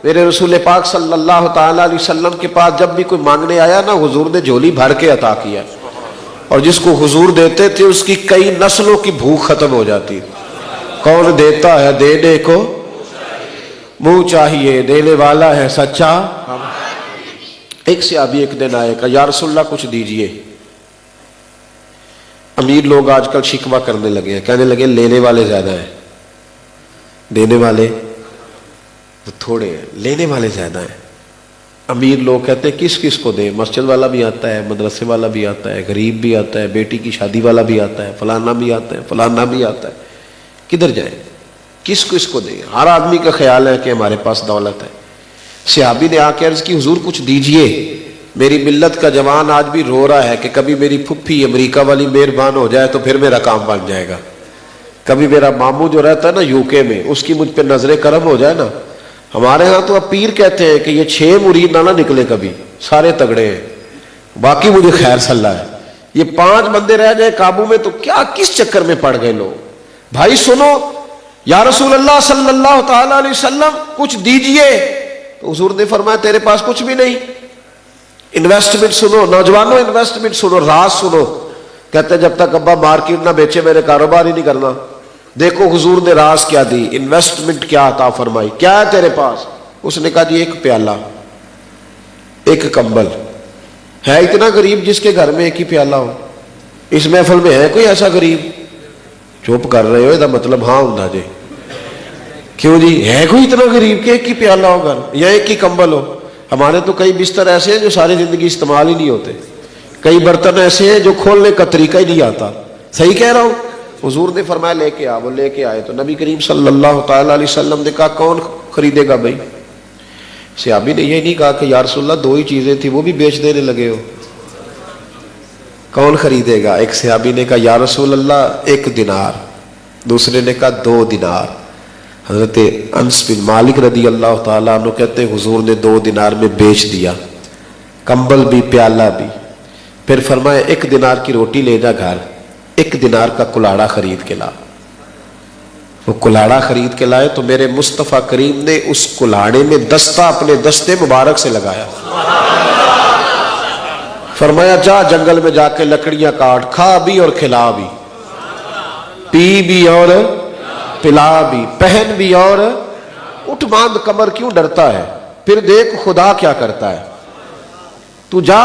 میرے رسول پاک صلی اللہ تعالی علیہ وسلم کے پاس جب بھی کوئی مانگنے آیا نا، حضور نے جھولی بھر کے عطا کیا، اور جس کو حضور دیتے تھے اس کی کئی نسلوں کی بھوک ختم ہو جاتی۔ کون دیتا ہے دینے کو منہ چاہیے، دینے والا ہے سچا۔ ایک صحابی ایک دن آئے، کہا یا رسول اللہ کچھ دیجئے۔ امیر لوگ آج کل شکوہ کرنے لگے ہیں، کہنے لگے لینے والے زیادہ ہیں، دینے والے تھوڑے ہیں، لینے والے زیادہ ہیں۔ امیر لوگ کہتے ہیں کس کس کو دیں، مسجد والا بھی آتا ہے، مدرسے والا بھی آتا ہے، غریب بھی آتا ہے، بیٹی کی شادی والا بھی آتا ہے، فلانا بھی آتا ہے، فلانا بھی آتا ہے، کدھر جائیں، کس کس کو دیں؟ ہر آدمی کا خیال ہے کہ ہمارے پاس دولت ہے۔ صحابی نے آ کے عرض کی حضور کچھ دیجئے، میری ملت کا جوان آج بھی رو رہا ہے کہ کبھی میری پھپھی امریکہ والی مہربان ہو جائے تو پھر میرا کام بن جائے گا، کبھی میرا ماموں جو رہتا ہے نا یو کے میں، اس کی مجھ پہ نظر کرم ہو جائے نا۔ ہمارے ہاں تو اب پیر کہتے ہیں کہ یہ 6 مرید نہ نکلے کبھی، سارے تگڑے ہیں، باقی مجھے خیر صلاح ہے، یہ 5 بندے رہ جائیں قابو میں تو کیا کس چکر میں پڑ گئے لوگ۔ بھائی سنو، یا رسول اللہ صلی اللہ تعالی علیہ وسلم کچھ دیجئے، تو حضور نے فرمایا تیرے پاس کچھ بھی نہیں۔ انویسٹمنٹ سنو نوجوانوں، انویسٹمنٹ سنو، راز سنو۔ کہتے جب تک ابا مارکیٹ نہ بیچے میں نے کاروبار ہی نہیں کرنا۔ دیکھو حضور نے راز کیا دی، انویسٹمنٹ کیا عطا فرمائی۔ کیا ہے تیرے پاس؟ اس نے کہا جی ایک پیالہ، ایک کمبل۔ ہے اتنا غریب جس کے گھر میں ایک ہی پیالہ ہو؟ اس محفل میں ہے کوئی ایسا غریب؟ چپ کر رہے ہو، یہ مطلب ہاں ہوں جی، کیوں جی؟ ہے کوئی اتنا غریب کہ ایک ہی پیالہ ہو گھر یا ایک ہی کمبل ہو؟ ہمارے تو کئی بستر ایسے ہیں جو ساری زندگی استعمال ہی نہیں ہوتے، کئی برتن ایسے ہیں جو کھولنے کا طریقہ ہی نہیں آتا۔ صحیح کہہ رہا ہوں؟ حضور نے فرمایا لے کے آ، وہ لے کے آئے تو نبی کریم صلی اللہ تعالی علیہ وسلم نے کہا کون خریدے گا بھائی؟ صحابی نے یہ نہیں کہا کہ یا رسول اللہ 2 ہی چیزیں تھی وہ بھی بیچ دینے لگے ہو، کون خریدے گا؟ ایک صحابی نے کہا یا رسول اللہ 1 دینار، دوسرے نے کہا 2 دینار۔ حضرت انس بن مالک رضی اللہ تعالیٰ عنہ کہتے ہیں حضور نے 2 دینار میں بیچ دیا، کمبل بھی پیالہ بھی۔ پھر فرمایا 1 دینار کی روٹی لے جا گھر، 1 دینار کا کلاڑا خرید کے لا۔ وہ کلاڑا خرید کے لائے تو میرے مصطفیٰ کریم نے اس کلاڑے میں دستہ اپنے دستے مبارک سے لگایا، فرمایا جا جنگل میں جا کے لکڑیاں کاٹ، کھا بھی اور کھلا بھی، پی بھی اور پلا بھی، پہن بھی اور اٹھ باندھ کمر، کیوں ڈرتا ہے؟ پھر دیکھ خدا کیا کرتا ہے، تو جا۔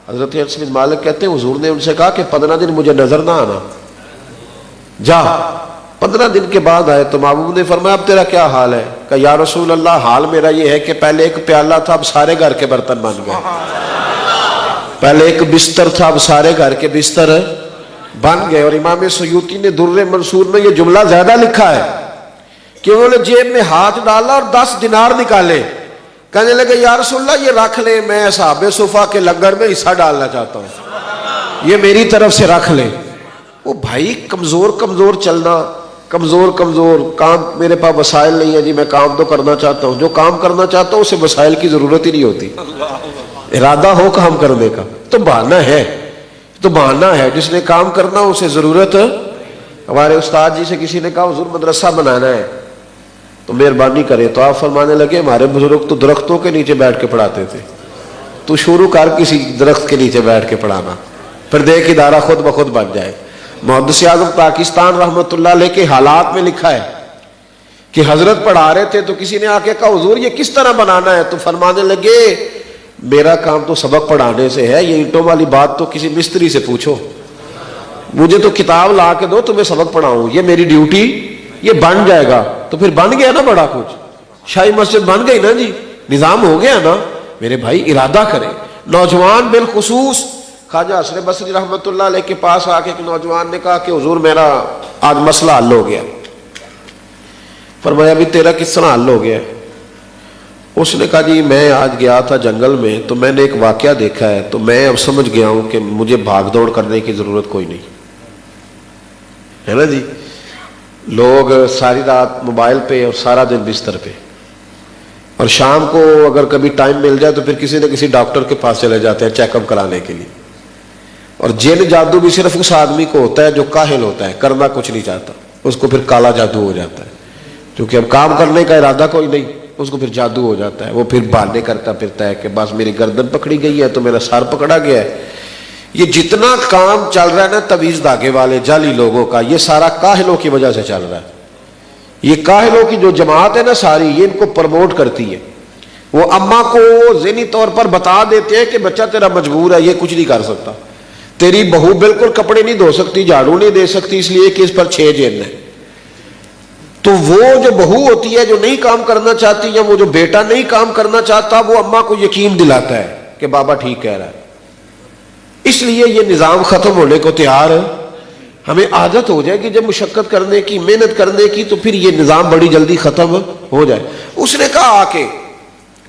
حضرت انس بن مالک کہتے ہیں حضور نے ان سے کہا کہ 15 دن مجھے نظر نہ آنا، جا۔ 15 دن کے بعد آئے تو محبوب نے فرمایا اب تیرا کیا حال ہے؟ کہ یا رسول اللہ حال میرا یہ ہے کہ پہلے 1 پیالہ تھا اب سارے گھر کے برتن بن گئے، پہلے 1 بستر تھا اب سارے گھر کے بستر بن گئے۔ اور امام سیوطی نے در منصور میں یہ جملہ زیادہ لکھا ہے کہ انہوں نے جیب میں ہاتھ ڈالا اور 10 دینار نکالے، کہنے لگے یا رسول اللہ یہ رکھ لیں، میں اصحاب صفا کے لنگر میں حصہ ڈالنا چاہتا ہوں، یہ میری طرف سے رکھ لیں۔ وہ بھائی کمزور کمزور چلنا، کمزور کمزور کام، میرے پاس وسائل نہیں ہے جی میں کام تو کرنا چاہتا ہوں، جو کام کرنا چاہتا ہوں اسے وسائل کی ضرورت ہی نہیں ہوتی، ارادہ ہو کام کرنے کا تو بہانہ ہے، تو بہانہ ہے، جس نے کام کرنا اسے ضرورت۔ ہمارے استاد جی سے کسی نے کہا حضور مدرسہ بنانا ہے تو مہربانی کرے، تو آپ فرمانے لگے ہمارے بزرگ تو درختوں کے نیچے بیٹھ کے پڑھاتے تھے، تو شروع کر کسی درخت کے نیچے بیٹھ کے پڑھانا، پھر دیکھ ادارہ خود بخود بن جائے۔ محدث اعظم پاکستان رحمۃ اللہ علیہ کے حالات میں لکھا ہے کہ حضرت پڑھا رہے تھے تو کسی نے آ کے کہا حضور یہ کس طرح بنانا ہے؟ تو فرمانے لگے میرا کام تو سبق پڑھانے سے ہے، یہ اینٹوں والی بات تو کسی مستری سے پوچھو، مجھے تو کتاب لا کے دو تو میں سبق پڑھاؤں، یہ میری ڈیوٹی، یہ بن جائے گا۔ تو پھر بن گیا نا بڑا کچھ، شاہی مسجد بن گئی نا جی، نظام ہو گیا نا۔ میرے بھائی ارادہ کریں، نوجوان بالخصوص۔ خواجہ حسن بصری رحمۃ اللہ علیہ کے پاس آ کے ایک نوجوان نے کہا کہ حضور میرا آج مسئلہ حل ہو گیا۔ فرمایا بھی تیرا کس طرح حل ہو گیا؟ اس نے کہا جی میں آج گیا تھا جنگل میں تو میں نے ایک واقعہ دیکھا ہے، تو میں اب سمجھ گیا ہوں کہ مجھے بھاگ دوڑ کرنے کی ضرورت کوئی نہیں ہے نا جی۔ لوگ ساری رات موبائل پہ اور سارا دن بستر پہ، اور شام کو اگر کبھی ٹائم مل جائے تو پھر کسی نہ کسی ڈاکٹر کے پاس چلے جاتے ہیں چیک اپ کرانے کے لیے۔ اور جن جادو بھی صرف اس آدمی کو ہوتا ہے جو کاہل ہوتا ہے، کرنا کچھ نہیں چاہتا، اس کو پھر کالا جادو ہو جاتا ہے، کیونکہ اب کام کرنے کا ارادہ کوئی نہیں، اس کو پھر جادو ہو جاتا ہے، وہ پھر بہانے کرتا پھرتا ہے کہ بس میری گردن پکڑی گئی ہے تو میرا سر پکڑا گیا ہے۔ یہ جتنا کام چل رہا ہے نا تویز دھاگے والے جعلی لوگوں کا، یہ سارا کاہلوں کی وجہ سے چل رہا ہے۔ یہ کاہلوں کی جو جماعت ہے نا ساری، یہ ان کو پروموٹ کرتی ہے۔ وہ اماں کو ذہنی طور پر بتا دیتے ہیں کہ بچہ تیرا مجبور ہے، یہ کچھ نہیں کر سکتا، تیری بہو بالکل کپڑے نہیں دھو سکتی، جھاڑو نہیں دے سکتی، اس لیے کہ اس پر 6 جن ہے۔ تو وہ جو بہو ہوتی ہے جو نہیں کام کرنا چاہتی، یا وہ جو بیٹا نہیں کام کرنا چاہتا، وہ اماں کو یقین دلاتا ہے کہ بابا ٹھیک کہہ رہا ہے۔ اس لیے یہ نظام ختم ہونے کو تیار ہے۔ ہمیں عادت ہو جائے گی جب مشقت کرنے کی، محنت کرنے کی، تو پھر یہ نظام بڑی جلدی ختم ہو جائے۔ اس نے کہا آ کے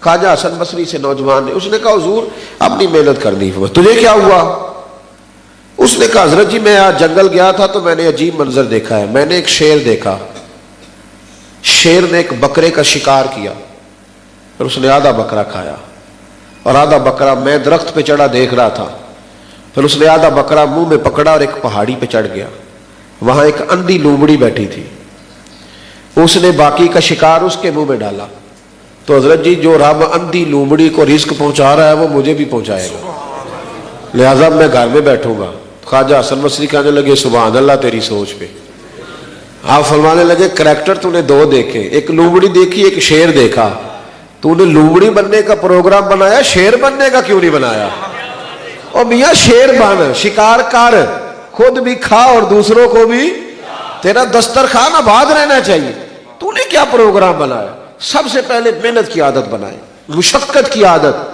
خواجہ حسن بصری سے نوجوان نے، اس نے کہا حضور اپنی محنت کرنی ہے، تجھے کیا ہوا؟ اس نے کہا حضرت جی میں آج جنگل گیا تھا تو میں نے عجیب منظر دیکھا ہے، میں نے ایک شیر دیکھا، شیر نے ایک بکرے کا شکار کیا اور اس نے آدھا بکرا کھایا، اور آدھا بکرا میں درخت پہ چڑھا دیکھ رہا تھا، پھر اس نے آدھا بکرا منہ میں پکڑا اور ایک پہاڑی پہ چڑھ گیا، وہاں ایک اندھی لومڑی بیٹھی تھی، اس نے باقی کا شکار اس کے منہ میں ڈالا۔ تو حضرت جی جو رب اندھی لومڑی کو رزق پہنچا رہا ہے وہ مجھے بھی پہنچائے گا، لہذا میں گھر میں بیٹھوں گا۔ خواجہ حسن بصری کہنے لگے سبحان اللہ تیری سوچ پہ۔ آپ فرمانے لگے کریکٹر تو نے 2 دیکھے، ایک لومڑی دیکھی ایک شیر دیکھا، تو نے لومڑی بننے کا پروگرام بنایا، شیر بننے کا کیوں نہیں بنایا؟ اور میاں شیر بن، شکار کر، خود بھی کھا اور دوسروں کو بھی، تیرا دسترخوان آباد رہنا چاہیے۔ تو نے کیا پروگرام بنایا؟ سب سے پہلے محنت کی عادت بنائے، مشقت کی عادت۔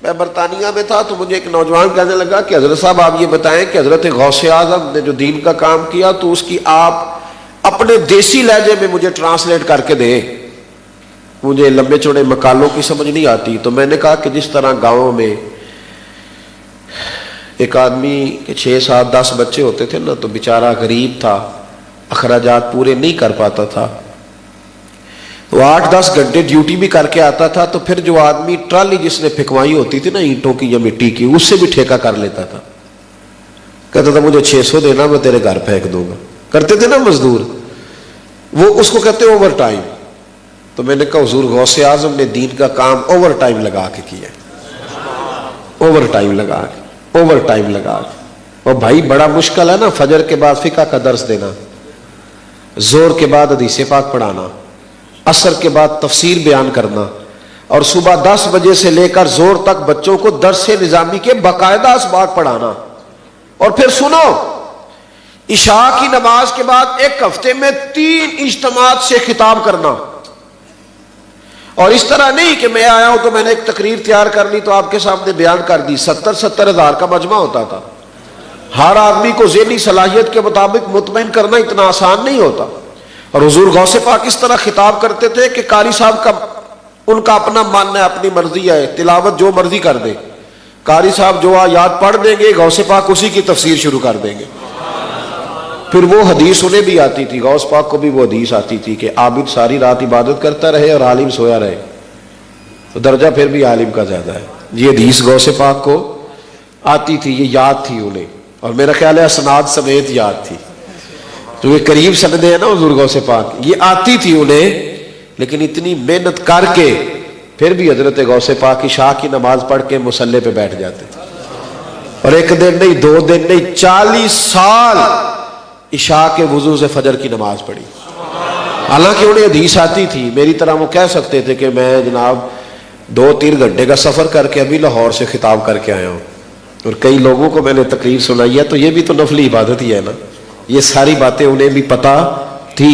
میں برطانیہ میں تھا تو مجھے ایک نوجوان کہنے لگا کہ حضرت صاحب آپ یہ بتائیں کہ حضرت غوث اعظم نے جو دین کا کام کیا تو اس کی آپ اپنے دیسی لہجے میں مجھے ٹرانسلیٹ کر کے دیں، مجھے لمبے چوڑے مقالوں کی سمجھ نہیں آتی۔ تو میں نے کہا کہ جس طرح گاؤں میں ایک آدمی کے 6 7 10 بچے ہوتے تھے نا، تو بیچارہ غریب تھا، اخراجات پورے نہیں کر پاتا تھا، وہ 8-10 گھنٹے ڈیوٹی بھی کر کے آتا تھا، تو پھر جو آدمی ٹرالی جس نے پھکوائی ہوتی تھی نا اینٹوں کی یا مٹی کی، اس سے بھی ٹھیکہ کر لیتا تھا، کہتا تھا مجھے 600 دینا میں تیرے گھر پھینک دوں گا، کرتے تھے نا مزدور، وہ اس کو کہتے اوور ٹائم۔ تو میں نے کہا حضور غوث اعظم نے دین کا کام اوور ٹائم لگا کے کیا، اوور ٹائم لگا کے، اوور ٹائم لگا کے۔ اور بھائی بڑا مشکل ہے نا فجر کے بعد فقہ کا درس دینا، زور کے بعد حدیث پاک پڑھانا، عصر کے بعد تفسیر بیان کرنا، اور صبح 10 بجے سے لے کر زور تک بچوں کو درس نظامی کے باقاعدہ اسباق پڑھانا، اور پھر سنو عشاء کی نماز کے بعد ایک ہفتے میں 3 اجتماعات سے خطاب کرنا۔ اور اس طرح نہیں کہ میں آیا ہوں تو میں نے ایک تقریر تیار کر لی تو آپ کے سامنے بیان کر دی، 70 ہزار کا مجمع ہوتا تھا۔ ہر آدمی کو ذہنی صلاحیت کے مطابق مطمئن کرنا اتنا آسان نہیں ہوتا۔ اور حضور غوث پاک اس طرح خطاب کرتے تھے کہ قاری صاحب کا ان کا اپنا ماننا ہے، اپنی مرضی ہے، تلاوت جو مرضی کر دے، قاری صاحب جو آیات پڑھ دیں گے غوث پاک اسی کی تفسیر شروع کر دیں گے۔ پھر وہ حدیث انہیں بھی آتی تھی، غوث پاک کو بھی وہ حدیث آتی تھی کہ عابد ساری رات عبادت کرتا رہے اور عالم سویا رہے، تو درجہ پھر بھی عالم کا زیادہ ہے۔ یہ حدیث غوث پاک کو آتی تھی، یہ یاد تھی انہیں، اور میرا خیال ہے اسناد سمیت یاد تھی، تو یہ قریب سندیں ہیں نا حضور غوث پاک، یہ آتی تھی انہیں، لیکن اتنی محنت کر کے پھر بھی حضرت غوث پاک عشاء کی نماز پڑھ کے مصلی پہ بیٹھ جاتے تھے، اور 1 دن نہیں 2 دن نہیں 40 سال عشاء کے وضو سے فجر کی نماز پڑھی۔ حالانکہ انہیں حدیث آتی تھی، میری طرح وہ کہہ سکتے تھے کہ میں جناب 2-3 گھنٹے کا سفر کر کے ابھی لاہور سے خطاب کر کے آیا ہوں، اور کئی لوگوں کو میں نے تقریر سنائی ہے، تو یہ بھی تو نفلی عبادت ہی ہے نا، یہ ساری باتیں انہیں بھی پتا تھی۔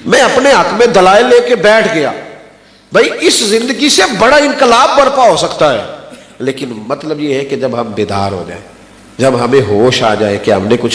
میں اپنے حق میں دلائل لے کے بیٹھ گیا، بھائی اس زندگی سے بڑا انقلاب برپا ہو سکتا ہے، لیکن مطلب یہ ہے کہ جب ہم بیدار ہو جائیں، جب ہمیں ہوش آ جائے کہ ہم نے کچھ